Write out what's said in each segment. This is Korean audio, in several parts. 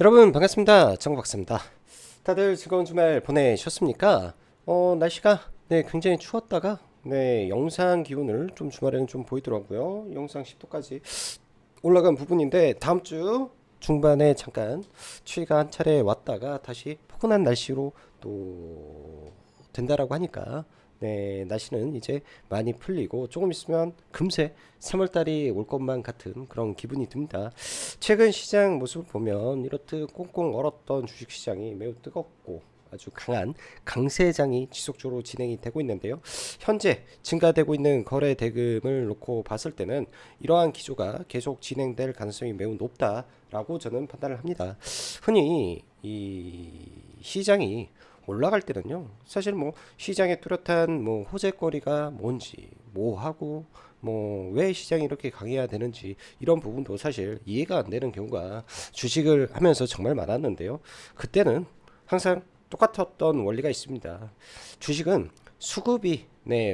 여러분 반갑습니다. 정박사입니다. 다들 즐거운 주말 보내셨습니까? 날씨가 굉장히 추웠다가 영상 기온을 좀 주말에는 좀 보이더라고요. 영상 10도까지 올라간 부분인데 다음 주 중반에 잠깐 추위가 한 차례 왔다가 다시 포근한 날씨로 또 된다라고 하니까 날씨는 이제 많이 풀리고 조금 있으면 금세 3월달이 올 것만 같은 그런 기분이 듭니다. 최근 시장 모습을 보면 이렇듯 꽁꽁 얼었던 주식시장이 매우 뜨겁고 아주 강한 강세장이 지속적으로 진행이 되고 있는데요. 현재 증가되고 있는 거래 대금을 놓고 봤을 때는 이러한 기조가 계속 진행될 가능성이 매우 높다라고 저는 판단을 합니다. 흔히 이 시장이 올라갈 때는요, 사실 뭐 시장에 뚜렷한 뭐 호재거리가 뭔지, 뭐 하고 뭐 왜 시장이 이렇게 강해야 되는지 이런 부분도 사실 이해가 안 되는 경우가 주식을 하면서 정말 많았는데요. 그때는 항상 똑같았던 원리가 있습니다. 주식은 수급이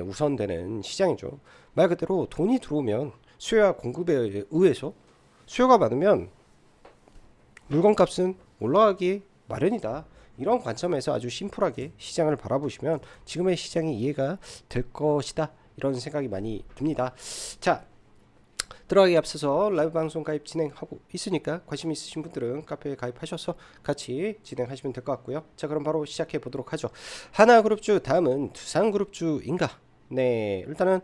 우선되는 시장이죠. 말 그대로 돈이 들어오면 수요와 공급에 의해서 수요가 많으면 물건값은 올라가기 마련이다. 이런 관점에서 아주 심플하게 시장을 바라보시면 지금의 시장이 이해가 될 것이다. 이런 생각이 많이 듭니다. 자, 들어가기 앞서서 라이브 방송 가입 진행하고 있으니까 관심 있으신 분들은 카페에 가입하셔서 같이 진행하시면 될 것 같고요. 자, 그럼 바로 시작해 보도록 하죠. 하나그룹주 다음은 두산그룹주인가? 일단은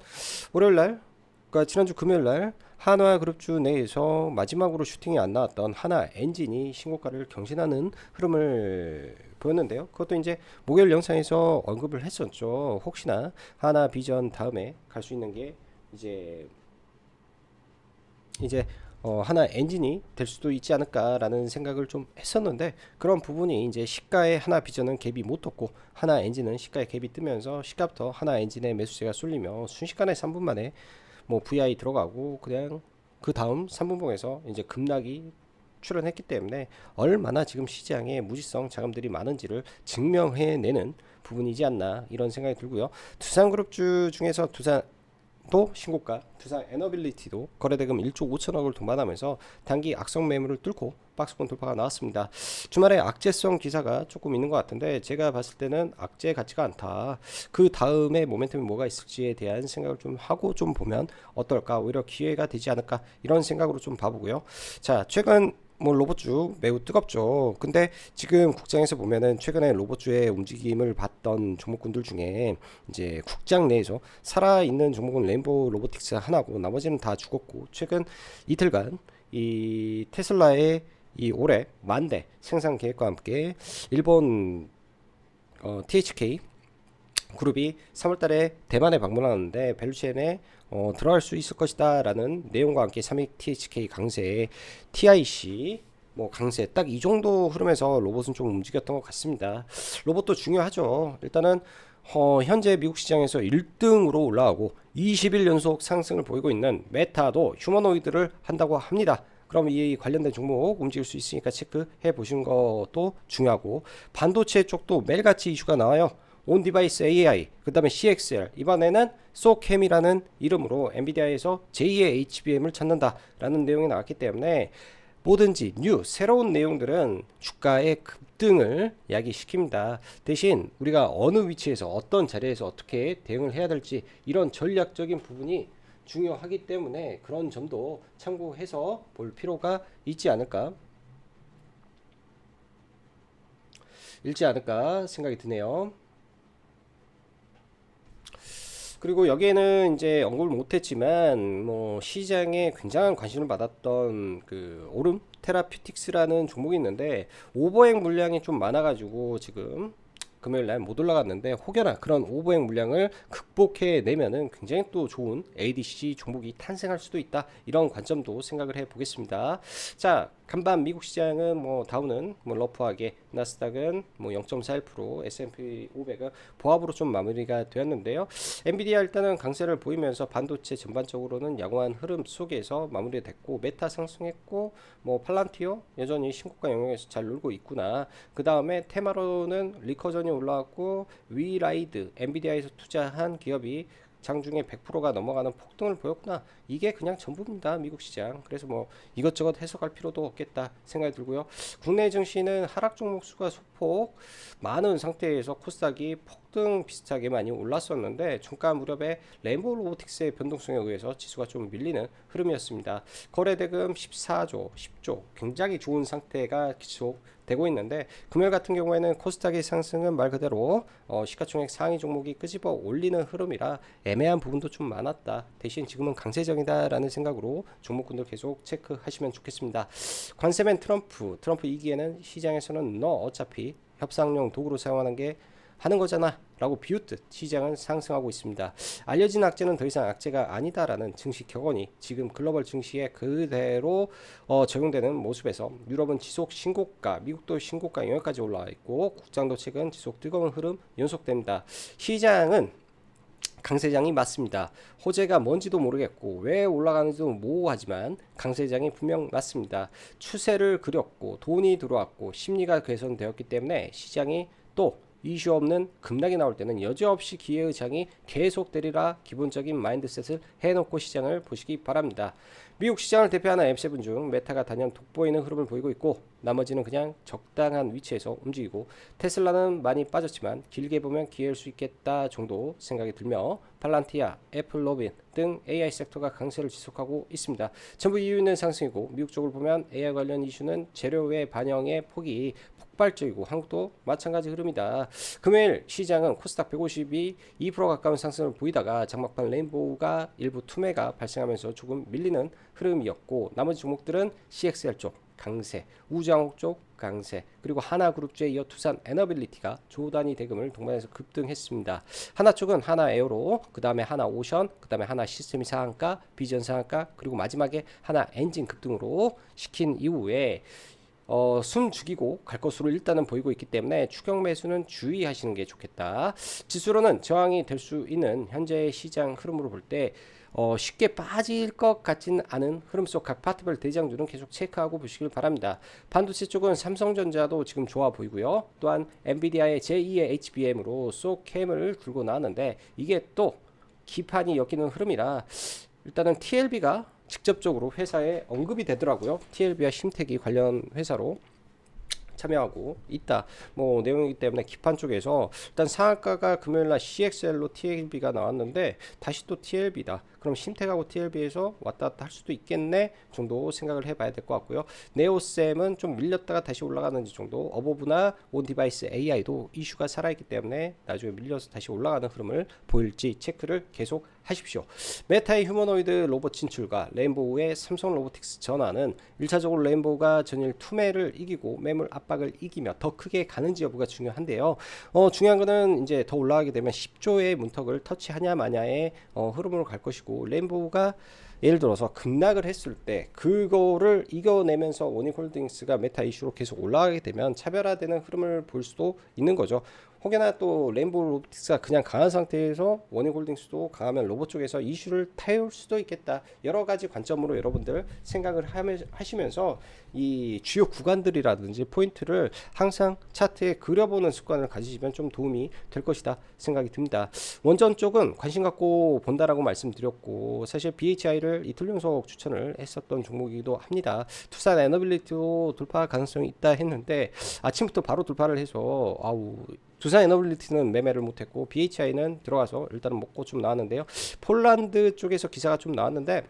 월요일날, 그러니까 지난주 금요일날 한화그룹주 내에서 마지막으로 슈팅이 안 나왔던 하나엔진이 신고가를 경신하는 흐름을 보였는데요. 그것도 이제 목요일 영상에서 언급을 했었죠. 혹시나 하나비전 다음에 갈 수 있는 게 이제 이제 하나 엔진이 될 수도 있지 않을까라는 생각을 좀 했었는데 그런 부분이 이제 시가에 하나 비전은 갭이 못 떴고 하나 엔진은 시가에 갭이 뜨면서 시가부터 하나 엔진의 매수세가 쏠리며 순식간에 3분 만에 뭐 VI 들어가고 그냥 그 다음 3분봉에서 이제 급락이 출현했기 때문에 얼마나 지금 시장에 무지성 자금들이 많은지를 증명해내는 부분이지 않나 이런 생각이 들고요. 두산그룹주 중에서 또 신고가 두산 에너빌리티도 거래대금 1조 5천억을 동반하면서 단기 악성 매물을 뚫고 박스권 돌파가 나왔습니다. 주말에 악재성 기사가 조금 있는 것 같은데 제가 봤을 때는 악재 같지가 않다. 그 다음에 모멘텀이 뭐가 있을지에 대한 생각을 좀 하고 좀 보면 어떨까, 오히려 기회가 되지 않을까 이런 생각으로 좀 봐보고요. 자, 최근 뭐 로봇주 매우 뜨겁죠. 근데 지금 국장에서 보면은 최근에 로봇주의 움직임을 봤던 종목군들 중에 이제 국장 내에서 살아있는 종목은 레인보우 로보틱스 하나고 나머지는 다 죽었고 최근 이틀간 이 테슬라의 이 올해 만대 생산 계획과 함께 일본 THK 그룹이 3월달에 대만에 방문하는데 밸류체인에 들어갈 수 있을 것이다라는 내용과 함께 삼익 THK 강세, TIC 뭐 강세 딱 이 정도 흐름에서 로봇은 좀 움직였던 것 같습니다. 로봇도 중요하죠. 일단은 현재 미국 시장에서 1등으로 올라가고 20일 연속 상승을 보이고 있는 메타도 휴머노이드를 한다고 합니다. 그럼 이 관련된 종목 움직일 수 있으니까 체크해 보시는 것도 중요하고 반도체 쪽도 매일같이 이슈가 나와요. 온디바이스 AI, 그 다음에 CXL, 이번에는 소캠이라는 이름으로 엔비디아에서 제2의 HBM을 찾는다라는 내용이 나왔기 때문에 뭐든지 새로운 내용들은 주가의 급등을 야기시킵니다. 대신 우리가 어느 위치에서 어떤 자리에서 어떻게 대응을 해야 될지 이런 전략적인 부분이 중요하기 때문에 그런 점도 참고해서 볼 필요가 있지 않을까 생각이 드네요. 그리고 여기에는 이제 언급을 못했지만 뭐 시장에 굉장한 관심을 받았던 그 오름 테라퓨틱스라는 종목이 있는데 오버행 물량이 좀 많아가지고 지금 금요일 날 못 올라갔는데 혹여나 그런 오버행 물량을 극복해 내면은 굉장히 또 좋은 ADC 종목이 탄생할 수도 있다 이런 관점도 생각을 해 보겠습니다. 자, 간밤 미국 시장은 뭐 다우는 뭐 러프하게 나스닥은 뭐 0.41% S&P 500은 보합으로 좀 마무리가 되었는데요. 엔비디아 일단은 강세를 보이면서 반도체 전반적으로는 양호한 흐름 속에서 마무리됐고 메타 상승했고 뭐 팔란티오 여전히 신고가 영역에서 잘 놀고 있구나. 그 다음에 테마로는 리커전이 올라왔고 위라이드 엔비디아에서 투자한 기업이 장중에 100%가 넘어가는 폭등을 보였구나. 이게 그냥 전부입니다. 미국 시장. 그래서 뭐 이것저것 해석할 필요도 없겠다 생각이 들고요. 국내 증시는 하락 종목 수가 소폭 많은 상태에서 코스닥이 폭등 비슷하게 많이 올랐었는데 종가 무렵에 레인보우 로보틱스의 변동성에 의해서 지수가 좀 밀리는 흐름이었습니다. 거래대금 14조, 10조 굉장히 좋은 상태가 계속되고 있는데 금요일 같은 경우에는 코스닥의 상승은 말 그대로 시가총액 상위 종목이 끄집어 올리는 흐름이라 애매한 부분도 좀 많았다. 대신 지금은 강세적이다 라는 생각으로 종목군들 계속 체크하시면 좋겠습니다. 관세맨 트럼프 2기에는 시장에서는 너 어차피 협상용 도구로 사용하는 게 하는 거잖아 라고 비웃듯 시장은 상승하고 있습니다. 알려진 악재는 더 이상 악재가 아니다라는 증시 격언이 지금 글로벌 증시에 그대로 적용되는 모습에서 유럽은 지속 신고가, 미국도 신고가 영역까지 올라와 있고 국장도 최근 지속 뜨거운 흐름 연속됩니다. 시장은 강세장이 맞습니다. 호재가 뭔지도 모르겠고 왜 올라가는지도 모호하지만 강세장이 분명 맞습니다. 추세를 그렸고 돈이 들어왔고 심리가 개선되었기 때문에 시장이 또 이슈 없는 급락이 나올 때는 여지없이 기회의 장이 계속되리라 기본적인 마인드셋을 해놓고 시장을 보시기 바랍니다. 미국 시장을 대표하는 M7 중 메타가 단연 돋보이는 흐름을 보이고 있고 나머지는 그냥 적당한 위치에서 움직이고 테슬라는 많이 빠졌지만 길게 보면 기회일 수 있겠다 정도 생각이 들며 팔란티아, 애플 로빈 등 AI 섹터가 강세를 지속하고 있습니다. 전부 이유는 상승이고 미국 쪽을 보면 AI 관련 이슈는 재료 외 반영의 폭이 폭발적이고 한국도 마찬가지 흐름이다. 금요일 시장은 코스닥 150이 2% 가까운 상승을 보이다가 장막판 레인보우가 일부 투매가 발생하면서 조금 밀리는 흐름이었고 나머지 종목들은 CXL 쪽 강세, 우주항공 쪽 강세, 그리고 하나그룹주에 이어 투산 에너빌리티가 조 단위 대금을 동반해서 급등했습니다. 하나 쪽은 하나에어로, 그 다음에 하나오션, 그 다음에 하나시스템이 상한가, 비전 상한가, 그리고 마지막에 하나엔진 급등으로 시킨 이후에 숨 죽이고 갈 것으로 일단은 보이고 있기 때문에 추격 매수는 주의하시는 게 좋겠다. 지수로는 저항이 될 수 있는 현재의 시장 흐름으로 볼 때 쉽게 빠질 것 같지는 않은 흐름 속 각 파트별 대장주는 계속 체크하고 보시길 바랍니다. 반도체 쪽은 삼성전자도 지금 좋아 보이고요. 또한 엔비디아의 제2의 HBM으로 쏘캠을 들고 나왔는데 이게 또 기판이 엮이는 흐름이라 일단은 TLB가 직접적으로 회사에 언급이 되더라고요. TLB와 심택이 관련 회사로 참여하고 있다. 뭐 내용이기 때문에 기판 쪽에서 일단 상한가가 금요일날 CXL로 TLB가 나왔는데 다시 또 TLB다. 그럼 심택하고 TLB에서 왔다 갔다 할 수도 있겠네 정도 생각을 해봐야 될 것 같고요. 네오셈은 좀 밀렸다가 다시 올라가는지 정도. 어버브나 온디바이스 AI도 이슈가 살아있기 때문에 나중에 밀려서 다시 올라가는 흐름을 보일지 체크를 계속 하십시오. 메타의 휴머노이드 로봇 진출과 레인보우의 삼성 로보틱스 전환은 1차적으로 레인보우가 전일 투매를 이기고 매물 압박을 이기며 더 크게 가는지 여부가 중요한데요. 중요한 거는 이제 더 올라가게 되면 10조의 문턱을 터치하냐 마냐의 흐름으로 갈 것이고 레인보우가 예를 들어서 급락을 했을 때 그거를 이겨내면서 원익홀딩스가 메타 이슈로 계속 올라가게 되면 차별화되는 흐름을 볼 수도 있는 거죠. 혹여나 또 레인보우 로보틱스가 그냥 강한 상태에서 원익홀딩스도 강하면 로봇 쪽에서 이슈를 타올 수도 있겠다. 여러 가지 관점으로 여러분들 생각을 하시면서 이 주요 구간들이라든지 포인트를 항상 차트에 그려보는 습관을 가지시면 좀 도움이 될 것이다 생각이 듭니다. 원전 쪽은 관심 갖고 본다라고 말씀드렸고 사실 BHI를 이틀 연속 추천을 했었던 종목이기도 합니다. 투산 에너빌리티도 돌파 가능성이 있다 했는데 아침부터 바로 돌파를 해서 두산 에너빌리티는 매매를 못했고 BHI는 들어가서 일단은 먹고 좀 나왔는데요. 폴란드 쪽에서 기사가 좀 나왔는데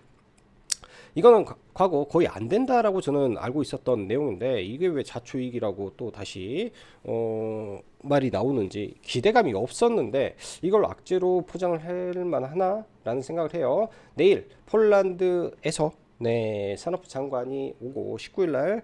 이거는 과거 거의 안 된다라고 저는 알고 있었던 내용인데 이게 왜 자초이익이라고 또 다시 말이 나오는지 기대감이 없었는데 이걸 악재로 포장을 할 만하나라는 생각을 해요. 내일 폴란드에서 산업부 장관이 오고 19일날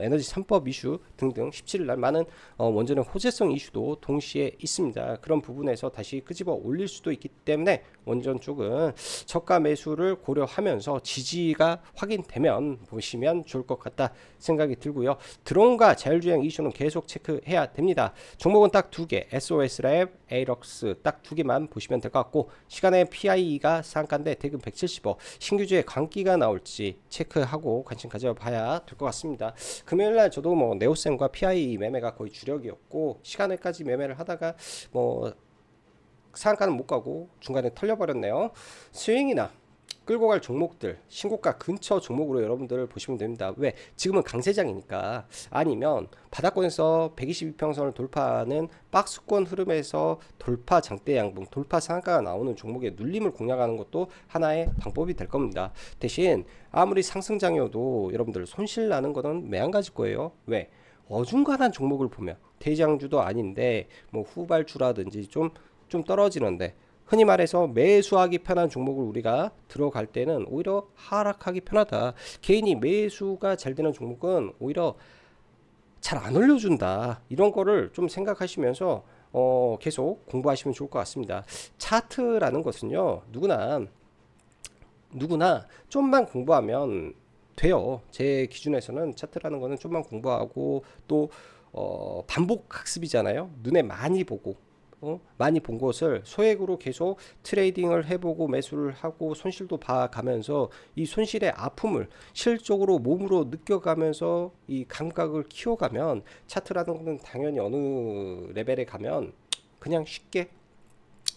에너지 3법 이슈 등등 17일날 많은 원전의 호재성 이슈도 동시에 있습니다. 그런 부분에서 다시 끄집어 올릴 수도 있기 때문에 원전 쪽은 저가 매수를 고려하면서 지지가 확인되면 보시면 좋을 것 같다 생각이 들고요. 드론과 자율주행 이슈는 계속 체크해야 됩니다. 종목은 딱 두 개, SOS랩, 에이럭스 딱 두 개만 보시면 될 것 같고 시간에 PIE가 상한가인데 대금 170억 신규주의 광기가 나올지 체크하고 관심 가져봐야 될 것 같습니다. 금요일날 저도 뭐 네오셈과 PIE 매매가 거의 주력이었고 시간에까지 매매를 하다가 뭐 상한가는 못 가고 중간에 털려버렸네요. 스윙이나 끌고 갈 종목들 신고가 근처 종목으로 여러분들 보시면 됩니다. 왜? 지금은 강세장이니까. 아니면 바닥권에서 122평선을 돌파하는 박스권 흐름에서 돌파 장대 양봉 돌파 상한가가 나오는 종목의 눌림을 공략하는 것도 하나의 방법이 될 겁니다. 대신 아무리 상승장이어도 여러분들 손실 나는 거는 매한가지 거예요. 왜? 어중간한 종목을 보면 대장주도 아닌데 뭐 후발주라든지 좀 떨어지는데 흔히 말해서 매수하기 편한 종목을 우리가 들어갈 때는 오히려 하락하기 편하다. 개인이 매수가 잘 되는 종목은 오히려 잘 안 올려준다. 이런 거를 좀 생각하시면서 계속 공부하시면 좋을 것 같습니다. 차트라는 것은요, 누구나 좀만 공부하면 돼요. 제 기준에서는 차트라는 거는 좀만 공부하고 또 반복 학습이잖아요. 눈에 많이 보고 많이 본 것을 소액으로 계속 트레이딩을 해보고 매수를 하고 손실도 봐가면서 이 손실의 아픔을 실적으로 몸으로 느껴가면서 이 감각을 키워가면 차트라는 것은 당연히 어느 레벨에 가면 그냥 쉽게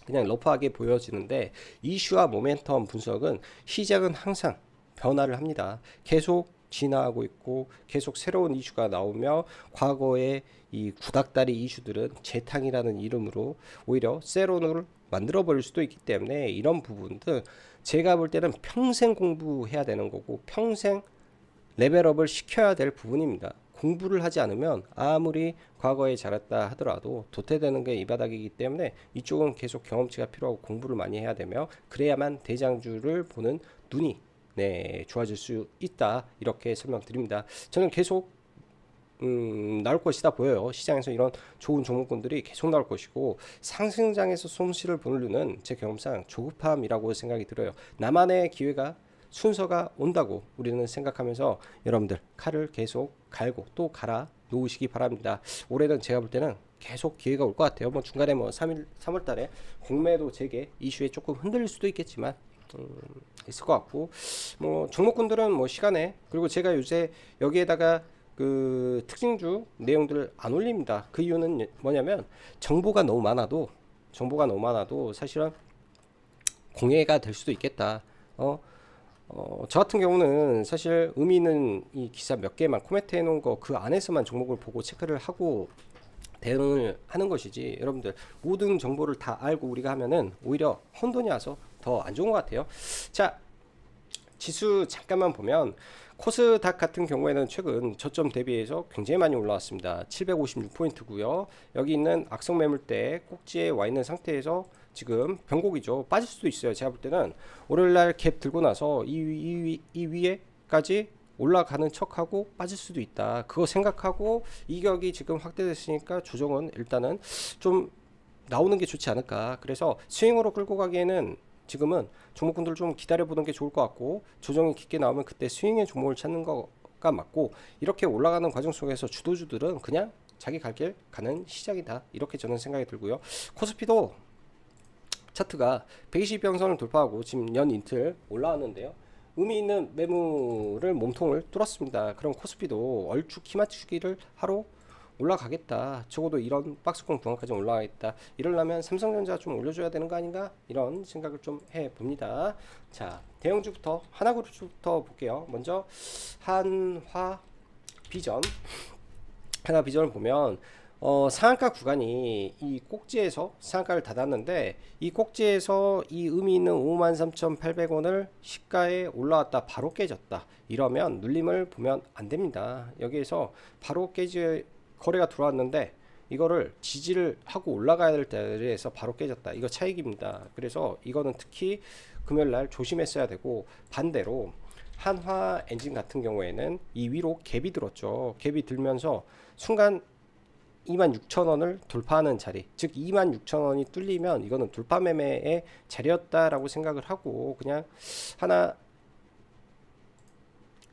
그냥 러프하게 보여지는데 이슈와 모멘텀 분석은 시작은 항상 변화를 합니다. 계속 진화하고 있고 계속 새로운 이슈가 나오며 과거의 이 구닥다리 이슈들은 재탕이라는 이름으로 오히려 세론을 만들어 버릴 수도 있기 때문에 이런 부분들 제가 볼 때는 평생 공부해야 되는 거고 평생 레벨업을 시켜야 될 부분입니다. 공부를 하지 않으면 아무리 과거에 잘했다 하더라도 도태되는 게 이 바닥이기 때문에 이쪽은 계속 경험치가 필요하고 공부를 많이 해야 되며 그래야만 대장주를 보는 눈이 좋아질 수 있다 이렇게 설명드립니다. 저는 계속 나올 것이다 보여요. 시장에서 이런 좋은 종목군들이 계속 나올 것이고 상승장에서 손실을 보는 제 경험상 조급함이라고 생각이 들어요. 나만의 기회가 순서가 온다고 우리는 생각하면서 여러분들 칼을 계속 갈고 또 갈아 놓으시기 바랍니다. 올해는 제가 볼 때는 계속 기회가 올 것 같아요. 뭐 중간에 뭐 3월 달에 공매도 재개 이슈에 조금 흔들릴 수도 있겠지만 있을 것 같고 뭐 종목군들은 뭐 시간에 그리고 제가 요새 여기에다가 그 특징주 내용들을 안 올립니다. 그 이유는 뭐냐면 정보가 너무 많아도 사실은 공해가 될 수도 있겠다. 저 같은 경우는 사실 의미 있는 이 기사 몇 개만 코멘트 해놓은 거 그 안에서만 종목을 보고 체크를 하고 대응을 하는 것이지 여러분들 모든 정보를 다 알고 우리가 하면은 오히려 혼돈이 와서 더 안 좋은 것 같아요. 자, 지수 잠깐만 보면 코스닥 같은 경우에는 최근 저점 대비해서 굉장히 많이 올라왔습니다. 756포인트고요. 여기 있는 악성 매물대 꼭지에 와 있는 상태에서 지금 변곡이죠. 빠질 수도 있어요. 제가 볼 때는 월요일날 갭 들고 나서 이 위에까지 올라가는 척하고 빠질 수도 있다. 그거 생각하고 이격이 지금 확대됐으니까 조정은 일단은 좀 나오는 게 좋지 않을까. 그래서 스윙으로 끌고 가기에는 지금은 종목군들 좀 기다려보는 게 좋을 것 같고 조정이 깊게 나오면 그때 스윙의 종목을 찾는 거가 맞고 이렇게 올라가는 과정 속에서 주도주들은 그냥 자기 갈 길 가는 시작이다. 이렇게 저는 생각이 들고요. 코스피도 차트가 120평선을 돌파하고 지금 연 인틀 올라왔는데요. 의미 있는 매물을 몸통을 뚫었습니다. 그럼 코스피도 얼추 키 맞추기를 하러 올라가겠다. 적어도 이런 박스권 구간까지 올라가겠다. 이러려면 삼성전자 좀 올려줘야 되는 거 아닌가? 이런 생각을 좀 해봅니다. 자, 대형주부터 하나그룹부터 볼게요. 먼저 한화비전. 하나비전을 보면 상한가 구간이 이 꼭지에서 상한가를 닫았는데 이 꼭지에서 이 의미 있는 53,800원을 시가에 올라왔다 바로 깨졌다. 이러면 눌림을 보면 안 됩니다. 여기에서 바로 거래가 들어왔는데 이거를 지지를 하고 올라가야 될 때에서 바로 깨졌다. 이거 차익입니다. 그래서 이거는 특히 금요일날 조심했어야 되고 반대로 한화 엔진 같은 경우에는 이 위로 갭이 들었죠. 갭이 들면서 순간 26,000원을 돌파하는 자리, 즉 26,000원이 뚫리면 이거는 돌파 매매의 자리였다라고 생각을 하고 그냥 하나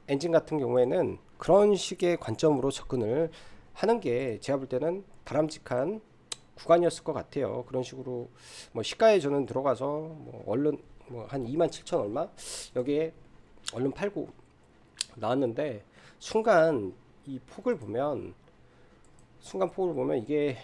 엔진 같은 경우에는 그런 식의 관점으로 접근을 하는 게 제가 볼 때는 바람직한 구간이었을 것 같아요. 그런 식으로 뭐 시가에 저는 들어가서 뭐 얼른 뭐 한 27,000 얼마 여기에 얼른 팔고 나왔는데 순간 폭을 보면 이게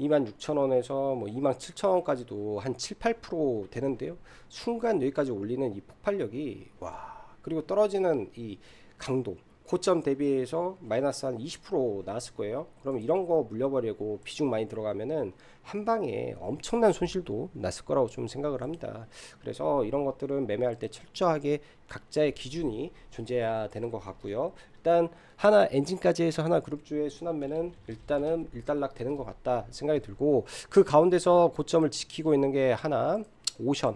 26,000원에서 뭐 27,000원까지도 한 7, 8% 되는데요. 순간 여기까지 올리는 이 폭발력이 와. 그리고 떨어지는 이 강도 고점 대비해서 마이너스 한 20% 나왔을 거예요. 그러면 이런 거 물려버리고 비중 많이 들어가면은 한 방에 엄청난 손실도 났을 거라고 좀 생각을 합니다. 그래서 이런 것들은 매매할 때 철저하게 각자의 기준이 존재해야 되는 것 같고요. 일단 하나 엔진까지 해서 하나 그룹주의 순환매는 일단은 일단락 되는 것 같다 생각이 들고, 그 가운데서 고점을 지키고 있는 게 하나 오션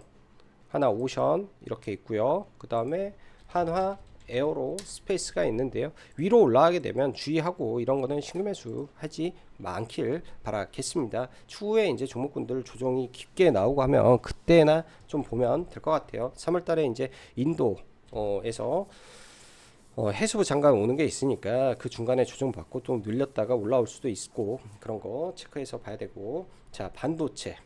이렇게 있고요. 그 다음에 한화 에어로 스페이스가 있는데요. 위로 올라가게 되면 주의하고 이런 거는 신규 매수 하지 않길 바라겠습니다. 추후에 이제 종목군들 조정이 깊게 나오고 하면 그때나 좀 보면 될 것 같아요. 3월 달에 이제 인도에서 해수부 장관 오는 게 있으니까 그 중간에 조정받고 또 늘렸다가 올라올 수도 있고, 그런 거 체크해서 봐야 되고. 자, 반도체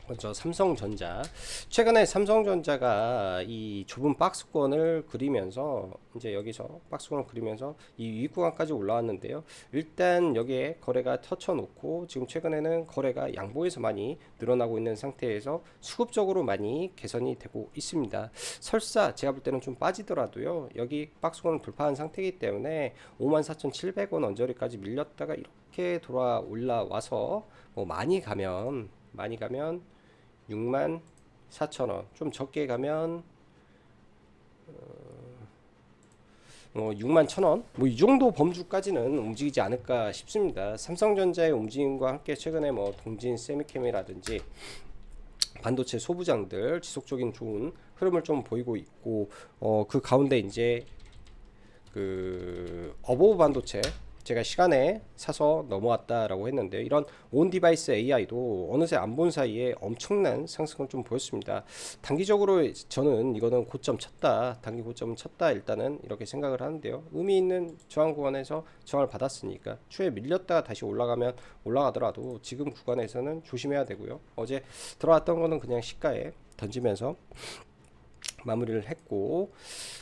먼저 삼성전자. 최근에 삼성전자가 이 좁은 박스권을 그리면서 이제 여기서 박스권을 그리면서 이 위구간까지 올라왔는데요. 일단 여기에 거래가 터쳐놓고 지금 최근에는 거래가 양보에서 많이 늘어나고 있는 상태에서 수급적으로 많이 개선이 되고 있습니다. 설사 제가 볼 때는 좀 빠지더라도요, 여기 박스권을 돌파한 상태이기 때문에 54,700원 언저리까지 밀렸다가 이렇게 돌아 올라와서 뭐 많이 가면 64,000원, 좀 적게 가면 61,000원, 뭐 이 정도 범주까지는 움직이지 않을까 싶습니다. 삼성전자의 움직임과 함께 최근에 뭐 동진 세미캠이라든지 반도체 소부장들 지속적인 좋은 흐름을 좀 보이고 있고, 그 가운데 이제 그 어보브 반도체 제가 시간에 사서 넘어왔다라고 했는데, 이런 온 디바이스 AI도 어느새 안 본 사이에 엄청난 상승을 좀 보였습니다. 단기적으로 저는 이거는 고점 쳤다, 단기 고점 쳤다 일단은 이렇게 생각을 하는데요. 의미 있는 저항 구간에서 저항을 받았으니까 추후에 밀렸다가 다시 올라가면 올라가더라도 지금 구간에서는 조심해야 되고요. 어제 들어왔던 거는 그냥 시가에 던지면서 마무리를 했고,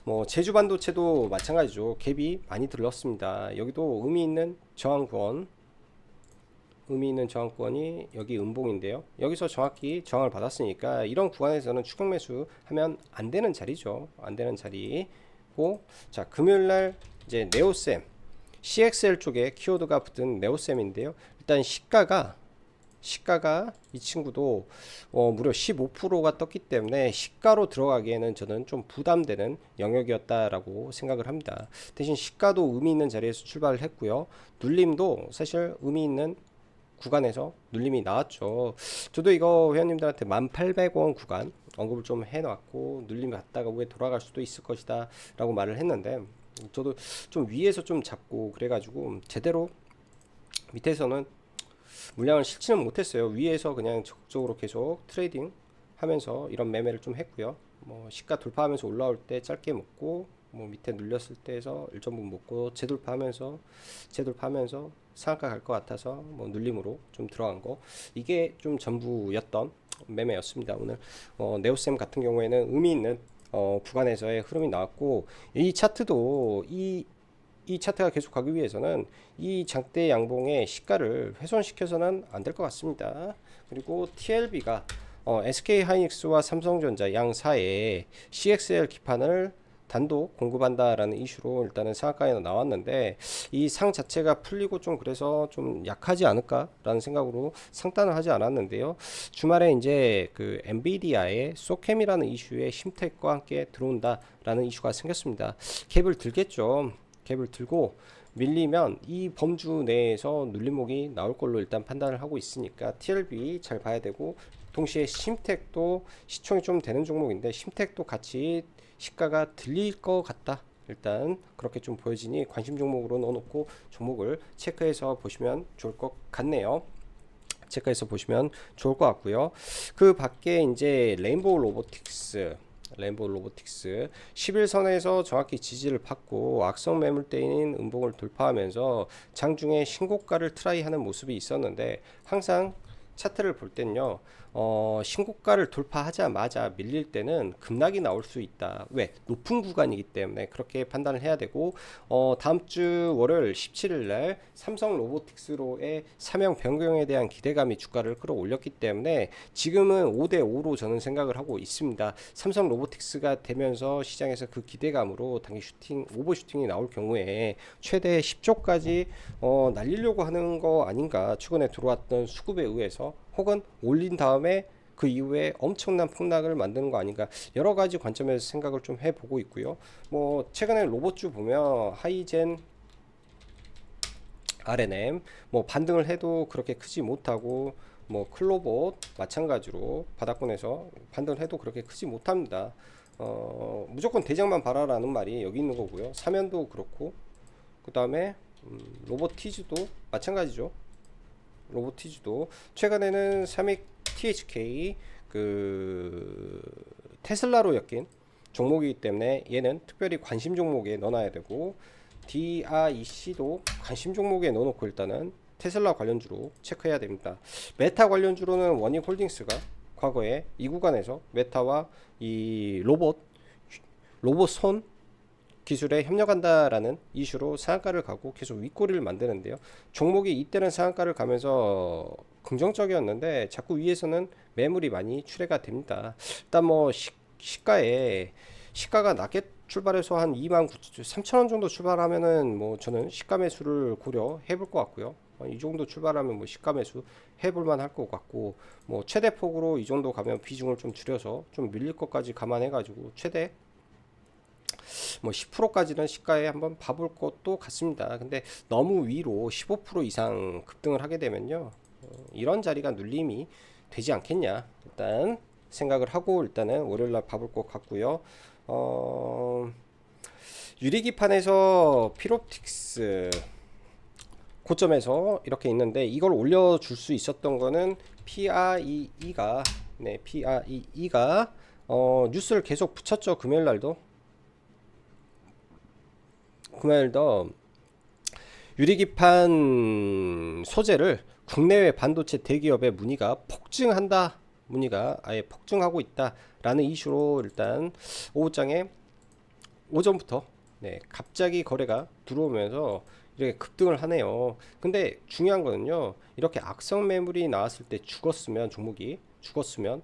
뭐 제주 반도체도 마찬가지죠. 갭이 많이 들렀습니다. 여기도 의미 있는 저항권이 여기 음봉인데요. 여기서 정확히 저항을 받았으니까 이런 구간에서는 추격 매수 하면 안 되는 자리죠. 안 되는 자리고. 자, 금요일 날 이제 네오셈 CXL 쪽에 키워드가 붙은 네오셈인데요. 일단 시가가 이 친구도 무려 15%가 떴기 때문에 시가로 들어가기에는 저는 좀 부담되는 영역이었다라고 생각을 합니다. 대신 시가도 의미 있는 자리에서 출발을 했고요. 눌림도 사실 의미 있는 구간에서 눌림이 나왔죠. 저도 이거 회원님들한테 1,800원 구간 언급을 좀 해놨고, 눌림이 갔다가 왜 돌아갈 수도 있을 것이다 라고 말을 했는데, 저도 좀 위에서 좀 잡고 그래가지고 제대로 밑에서는 물량을 실지는 못했어요. 위에서 그냥 적극적으로 계속 트레이딩 하면서 이런 매매를 좀 했고요. 뭐 시가 돌파하면서 올라올 때 짧게 먹고, 뭐 밑에 눌렸을 때에서 일정분 먹고 재돌파하면서 상한가 갈 것 같아서 뭐 눌림으로 좀 들어간 거, 이게 좀 전부였던 매매였습니다. 오늘 네오셈 같은 경우에는 의미 있는 구간에서의 흐름이 나왔고, 이 차트도 이 차트가 계속 가기 위해서는 이 장대 양봉의 시가를 훼손시켜서는 안 될 것 같습니다. 그리고 TLB가 SK 하이닉스와 삼성전자 양사에 CXL 기판을 단독 공급한다라는 이슈로 일단은 상한가에 나왔는데, 이 상 자체가 풀리고 좀 그래서 좀 약하지 않을까라는 생각으로 상단을 하지 않았는데요. 주말에 이제 그 엔비디아의 소캠이라는 이슈에 심텍과 함께 들어온다라는 이슈가 생겼습니다. 캡을 들겠죠. 갭을 들고 밀리면 이 범주 내에서 눌림목이 나올 걸로 일단 판단을 하고 있으니까 TLB 잘 봐야 되고, 동시에 심텍도 시총이 좀 되는 종목인데 심텍도 같이 시가가 들릴 것 같다, 일단 그렇게 좀 보여지니 관심 종목으로 넣어놓고 종목을 체크해서 보시면 좋을 것 같네요. 체크해서 보시면 좋을 것 같고요. 그 밖에 이제 레인보우 로보틱스 11선에서 정확히 지지를 받고 악성 매물대인 음봉을 돌파하면서 장중에 신고가를 트라이하는 모습이 있었는데, 항상 차트를 볼 때는요, 신고가를 돌파하자마자 밀릴 때는 급락이 나올 수 있다. 왜? 높은 구간이기 때문에 그렇게 판단을 해야 되고, 다음 주 월요일 17일 날 삼성 로보틱스로의 사명 변경에 대한 기대감이 주가를 끌어올렸기 때문에 지금은 5대5로 저는 생각을 하고 있습니다. 삼성 로보틱스가 되면서 시장에서 그 기대감으로 단기 슈팅, 오버슈팅이 나올 경우에 최대 10조까지 날리려고 하는 거 아닌가. 최근에 들어왔던 수급에 의해서 혹은 올린 다음에 그 이후에 엄청난 폭락을 만드는 거 아닌가, 여러 가지 관점에서 생각을 좀 해보고 있고요. 뭐 최근에 로봇주 보면 하이젠, RNM 뭐 반등을 해도 그렇게 크지 못하고, 뭐 클로봇 마찬가지로 바닥권에서 반등을 해도 그렇게 크지 못합니다. 무조건 대장만 봐라라는 말이 여기 있는 거고요. 사면도 그렇고, 그 다음에 로보티즈도 마찬가지죠. 로보티즈도 최근에는 삼익 THK 그 테슬라로 엮인 종목이기 때문에 얘는 특별히 관심 종목에 넣어놔야 되고, DREC도 관심 종목에 넣어놓고 일단은 테슬라 관련주로 체크해야 됩니다. 메타 관련주로는 원익홀딩스가 과거에 이 구간에서 메타와 이 로봇 손 기술에 협력한다라는 이슈로 상한가를 가고 계속 윗꼬리를 만드는데요. 종목이 이때는 상한가를 가면서 긍정적이었는데 자꾸 위에서는 매물이 많이 출회가 됩니다. 일단 뭐 시가가 낮게 출발해서 한 23,000원 정도 출발하면은 뭐 저는 시가 매수를 고려해 볼 것 같고요. 이 정도 출발하면 뭐 시가 매수 해볼 만할 것 같고, 뭐 최대 폭으로 이 정도 가면 비중을 좀 줄여서 좀 밀릴 것까지 감안해 가지고 최대 뭐 10%까지는 시가에 한번 봐볼 것도 같습니다. 근데 너무 위로 15% 이상 급등을 하게 되면요, 이런 자리가 눌림이 되지 않겠냐, 일단 생각을 하고 일단은 월요일날 봐볼 것 같고요. 유리기판에서 피롭틱스 고점에서 이렇게 있는데, 이걸 올려줄 수 있었던 거는 PREE가 뉴스를 계속 붙였죠. 금요일도 유리기판 소재를 국내외 반도체 대기업의 문의가 아예 폭증하고 있다라는 이슈로 일단 오전부터 갑자기 거래가 들어오면서 이렇게 급등을 하네요. 근데 중요한 거는요, 이렇게 악성 매물이 나왔을 때 종목이 죽었으면,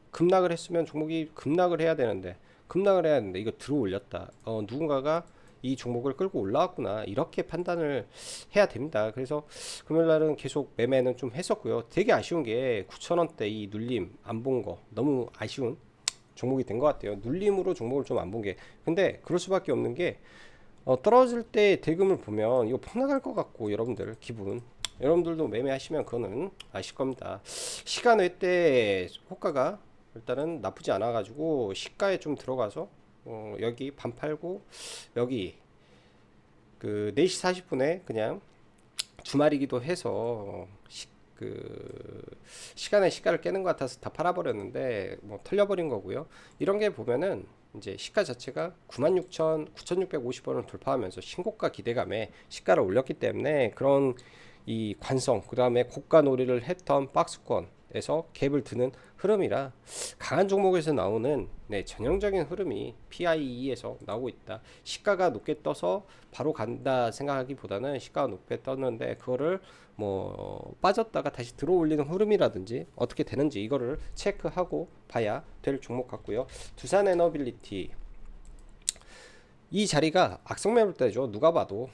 급락을 했으면 종목이 급락을 해야 되는데 이거 들어 올렸다, 누군가가 이 종목을 끌고 올라왔구나, 이렇게 판단을 해야 됩니다. 그래서 금요일날은 계속 매매는 좀 했었고요. 되게 아쉬운 게 9,000원대 이 눌림 안 본 거 너무 아쉬운 종목이 된 것 같아요. 눌림으로 종목을 좀 안 본 게. 근데 그럴 수밖에 없는 게, 떨어질 때 대금을 보면 이거 폭락할 것 같고, 여러분들도 매매하시면 그거는 아실 겁니다. 시간외 때 호가가 일단은 나쁘지 않아 가지고 시가에 좀 들어가서 여기 반 팔고, 여기 그 4시 40분에 그냥 주말이기도 해서 시간에 시가를 깨는 것 같아서 다 팔아버렸는데 뭐 털려버린 거고요. 이런 게 보면은 이제 시가 자체가 96,9,650원을 돌파하면서 신고가 기대감에 시가를 올렸기 때문에, 그런 이 관성, 그 다음에 고가 놀이를 했던 박스권에서 갭을 드는 흐름이라, 강한 종목에서 나오는 전형적인 흐름이 PIE에서 나오고 있다. 시가가 높게 떠서 바로 간다 생각하기보다는 시가가 높게 떴는데 그거를 뭐 빠졌다가 다시 들어올리는 흐름이라든지 어떻게 되는지 이거를 체크하고 봐야 될 종목 같고요. 두산 에너빌리티, 이 자리가 악성 매물대죠. 누가 봐도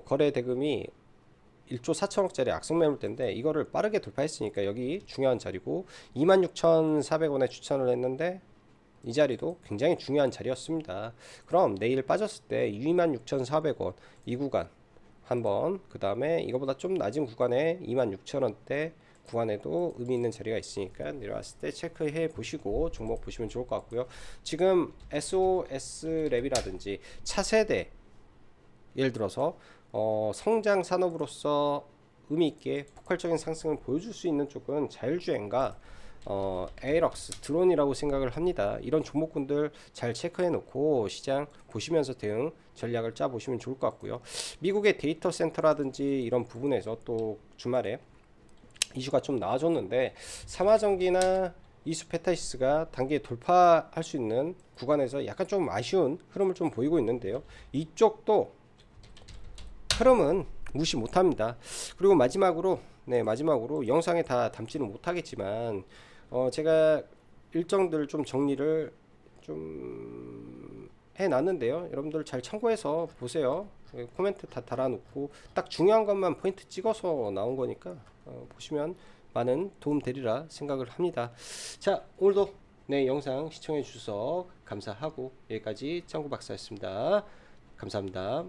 거래 대금이 1조 4천억짜리 악성 매물대인데 이거를 빠르게 돌파했으니까 여기 중요한 자리고, 26,400원에 추천을 했는데 이 자리도 굉장히 중요한 자리였습니다. 그럼 내일 빠졌을 때 26,400원 이 구간 한번, 그 다음에 이거보다 좀 낮은 구간에 26,000원대 구간에도 의미 있는 자리가 있으니까 내려왔을 때 체크해 보시고 종목 보시면 좋을 것 같고요. 지금 SOS랩이라든지 차세대, 예를 들어서 성장 산업으로서 의미 있게 포괄적인 상승을 보여줄 수 있는 쪽은 자율주행과 에이럭스, 드론이라고 생각을 합니다. 이런 종목군들 잘 체크해 놓고 시장 보시면서 대응 전략을 짜 보시면 좋을 것 같고요. 미국의 데이터 센터라든지 이런 부분에서 또 주말에 이슈가 좀 나와줬는데 사마전기나 이수페타시스가 단계 돌파할 수 있는 구간에서 약간 좀 아쉬운 흐름을 좀 보이고 있는데요. 이쪽도 흐름은 무시 못합니다. 그리고 마지막으로 마지막으로 영상에 다 담지는 못하겠지만 제가 일정들 좀 정리를 좀 해놨는데요. 여러분들 잘 참고해서 보세요. 코멘트 다 달아놓고 딱 중요한 것만 포인트 찍어서 나온 거니까 보시면 많은 도움 되리라 생각을 합니다. 자, 오늘도 영상 시청해 주셔서 감사하고 여기까지 짱구 박사였습니다. 감사합니다.